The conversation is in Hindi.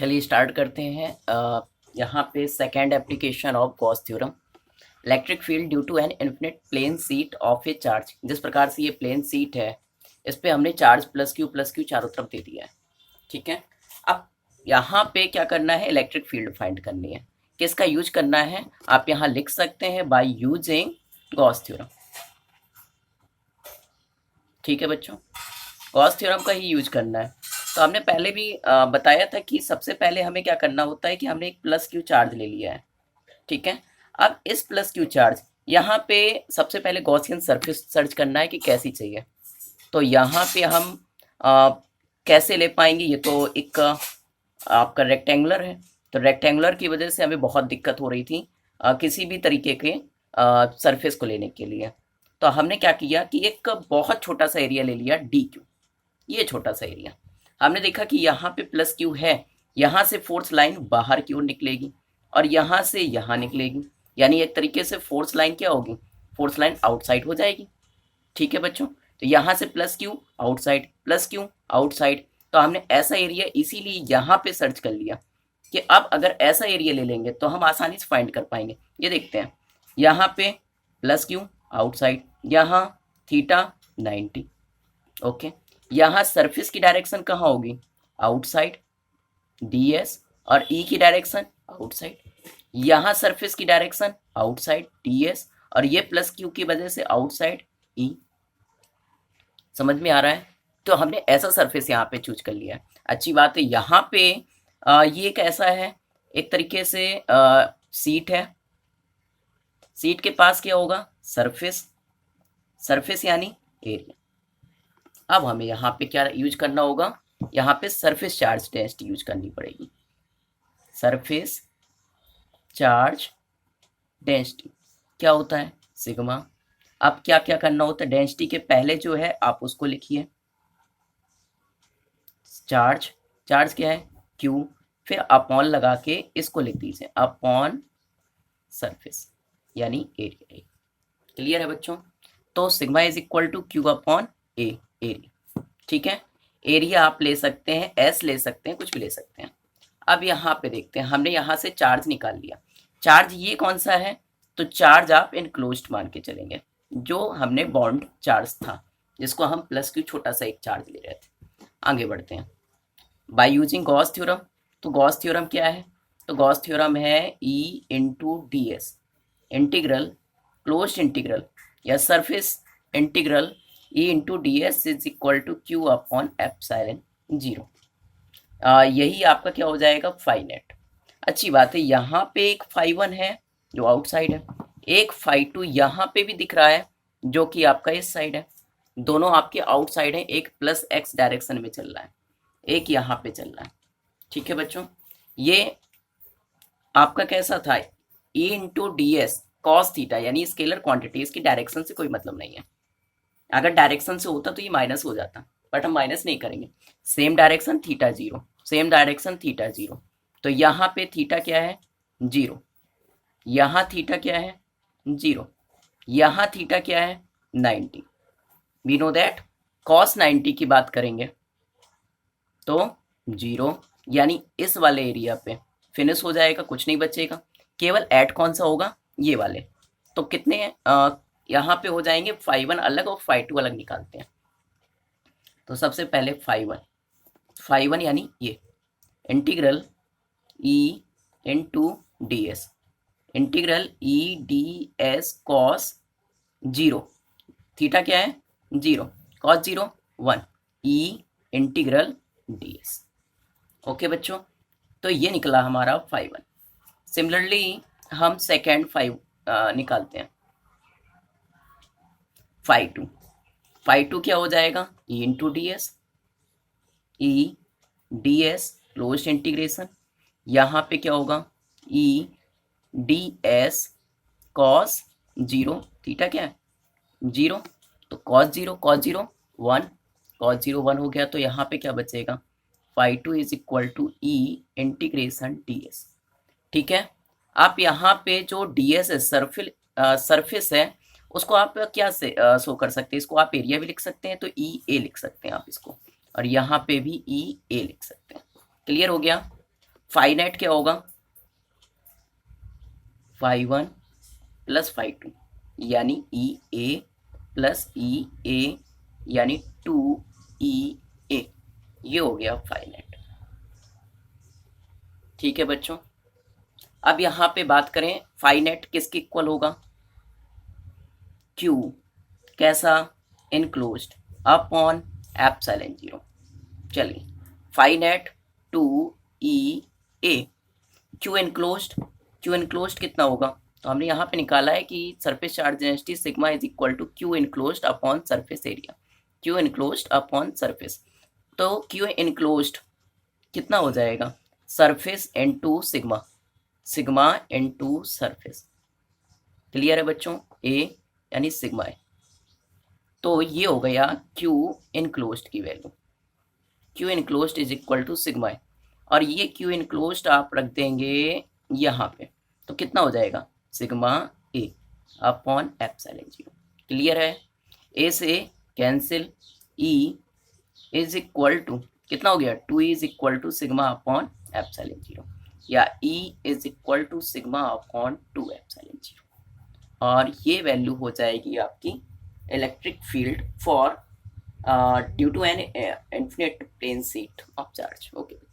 चलिए स्टार्ट करते हैं। यहाँ पे second application of Gauss theorem. Electric field due to an infinite plane sheet of a charge. जिस प्रकार से ये प्लेन सीट है, इस पे हमने चार्ज प्लस क्यू चारों तरफ दे दिया है। ठीक है। अब यहाँ पे क्या करना है, इलेक्ट्रिक फील्ड फाइंड करनी है। किसका यूज करना है, आप यहाँ लिख सकते हैं बाय यूजिंग गॉस थ्योरम। ठीक है बच्चों, गॉस थ्योरम का ही यूज करना है। तो हमने पहले भी बताया था कि सबसे पहले हमें क्या करना होता है कि हमने एक प्लस क्यू चार्ज ले लिया है। ठीक है। अब इस प्लस क्यू चार्ज यहाँ पे सबसे पहले गॉसियन सरफेस सर्च करना है कि कैसी चाहिए। तो यहाँ पे हम कैसे ले पाएंगे, ये तो एक आपका रेक्टेंगुलर है। तो रेक्टेंगुलर की वजह से हमें बहुत दिक्कत हो रही थी किसी भी तरीके के सरफेस को लेने के लिए। तो हमने क्या किया कि एक बहुत छोटा सा एरिया ले लिया डी क्यू। ये छोटा सा एरिया, हमने देखा कि यहाँ पे प्लस क्यू है, यहाँ से फोर्स लाइन बाहर की ओर निकलेगी और यहाँ से यहाँ निकलेगी, यानी एक तरीके से फोर्स लाइन क्या होगी, फोर्स लाइन आउटसाइड हो जाएगी। ठीक है बच्चों, तो यहाँ से plus Q outside, plus Q outside. तो हमने ऐसा एरिया इसीलिए यहाँ पे सर्च कर लिया कि अब अगर ऐसा एरिया ले लेंगे तो हम आसानी से फाइंड कर पाएंगे। ये देखते हैं, यहाँ पे प्लस क्यू आउटसाइड, यहाँ थीटा 90। ओके, यहाँ सरफेस की डायरेक्शन कहाँ होगी, आउटसाइड ds, और ई की डायरेक्शन आउटसाइड। यहाँ सरफेस की डायरेक्शन आउटसाइड ds, और ये प्लस क्यू की वजह से आउटसाइड ई। समझ में आ रहा है। तो हमने ऐसा सरफेस यहाँ पे चूज कर लिया है। अच्छी बात है। यहाँ पे ये कैसा है, एक तरीके से सीट है। सीट के पास क्या होगा, सरफेस, सरफेस यानी एरिया। अब हमें यहाँ पे क्या यूज करना होगा, यहाँ पे सरफेस चार्ज डेंसिटी यूज करनी पड़ेगी। सरफेस चार्ज डेंसिटी क्या होता है, सिग्मा। अब क्या क्या करना होता है, डेंसिटी के पहले जो है आप उसको लिखिए, चार्ज, चार्ज क्या है क्यू, फिर अपॉन लगा के इसको लिख दीजिए अपॉन सरफेस यानी एरिया। क्लियर है बच्चों। तो sigma is equal to Q upon A, area. ठीक है, एरिया आप ले सकते हैं, एस ले सकते हैं, कुछ भी ले सकते हैं। अब यहाँ पे देखते हैं, हमने यहाँ से चार्ज निकाल लिया। चार्ज ये कौन सा है, तो चार्ज आप इनक्लोज्ड मान के चलेंगे, जो हमने बॉन्ड चार्ज था, जिसको हम प्लस क्यू छोटा सा एक चार्ज ले रहे थे। आगे बढ़ते हैं बाय यूजिंग गॉस थ्योरम। तो गॉस थ्योरम क्या है, तो गॉस थ्योरम है E into D S, integral closed integral या surface integral E into D S is equal to Q upon epsilon zero. यही आपका क्या हो जाएगा, फाई नेट। अच्छी बात है, यहाँ पे एक फाई वन है जो आउटसाइड है, एक फाई टू यहाँ पे भी दिख रहा है जो कि आपका इस साइड है। दोनों आपके आउटसाइड है, एक प्लस एक्स डायरेक्शन में चल रहा है, एक यहाँ पे चल रहा है। ठीक है बच्चों, ये आपका कैसा था, E into D s cos theta, यानी स्केलर क्वांटिटी, इसकी डायरेक्शन से कोई मतलब नहीं है। अगर डायरेक्शन से होता तो ये माइनस हो जाता, बट हम माइनस नहीं करेंगे। Same direction theta zero, same direction theta zero. तो यहाँ पे थीटा क्या है, जीरो। यहाँ थीटा क्या है, जीरो। यहाँ थीटा क्या है, 90। वी नो दैट कॉस 90 की बात करेंगे तो जीरो, यानी इस वाले एरिया पे फिनिश हो जाएगा, कुछ नहीं बचेगा। केवल ऐड कौन सा होगा, ये वाले। तो कितने यहाँ पे हो जाएंगे, फाई वन अलग और फाई टू अलग निकालते हैं। तो सबसे पहले फाई वन, फाई वन यानी ये integral E into D S, integral E d s cos zero, theta क्या है zero, cos zero 1, E integral D S. Okay बच्चों, तो ये निकला हमारा फाई वन। सिमिलरली हम सेकेंड फाइव निकालते हैं, फाई टू। फाई टू क्या हो जाएगा, E into D s, E d s close integration, यहाँ पे क्या होगा, E d s cos zero, theta क्या है जीरो, तो cos zero, cos zero 1, cos zero 1 हो गया। तो यहाँ पे क्या बचेगा, phi two is equal to E integration d s. ठीक है, आप यहाँ पे जो डी एस है, सरफेस है, उसको आप क्या से शो कर सकते हैं, इसको आप एरिया भी लिख सकते हैं, तो ई ए लिख सकते हैं आप इसको, और यहाँ पे भी ई ए लिख सकते हैं। क्लियर हो गया। फाई नेट क्या होगा, phi one plus phi two यानी ई ए प्लस ई ए यानी 2EA, ये हो गया फाई नेट। ठीक है बच्चों, अब यहाँ पे बात करें फाई नेट किसके इक्वल होगा, Q, कैसा, इनक्लोज्ड अपॉन एप्सिलॉन जीरो। चलिए phi net 2EA, Q enclosed कितना होगा, तो हमने यहाँ पे निकाला है कि surface charge density sigma is equal to Q enclosed upon surface area, Q enclosed upon surface. तो क्यू इनक्लोज्ड कितना हो जाएगा, surface into sigma, sigma into surface. Clear है बच्चों, ए यानी सिग्मा है, तो ये हो गया क्यू इनक्लोज्ड की value, Q enclosed is equal to sigma है, और ये क्यू इनक्लोज्ड आप रख देंगे यहाँ पे, तो कितना हो जाएगा, sigma A upon epsilon zero. Clear है, ए से cancel, E is equal to कितना हो गया, 2 is equal to sigma upon epsilon zero, या E is equal to sigma upon 2 epsilon zero, और ये वैल्यू हो जाएगी आपकी electric field for due to an infinite plane sheet of charge. Okay बच्चों।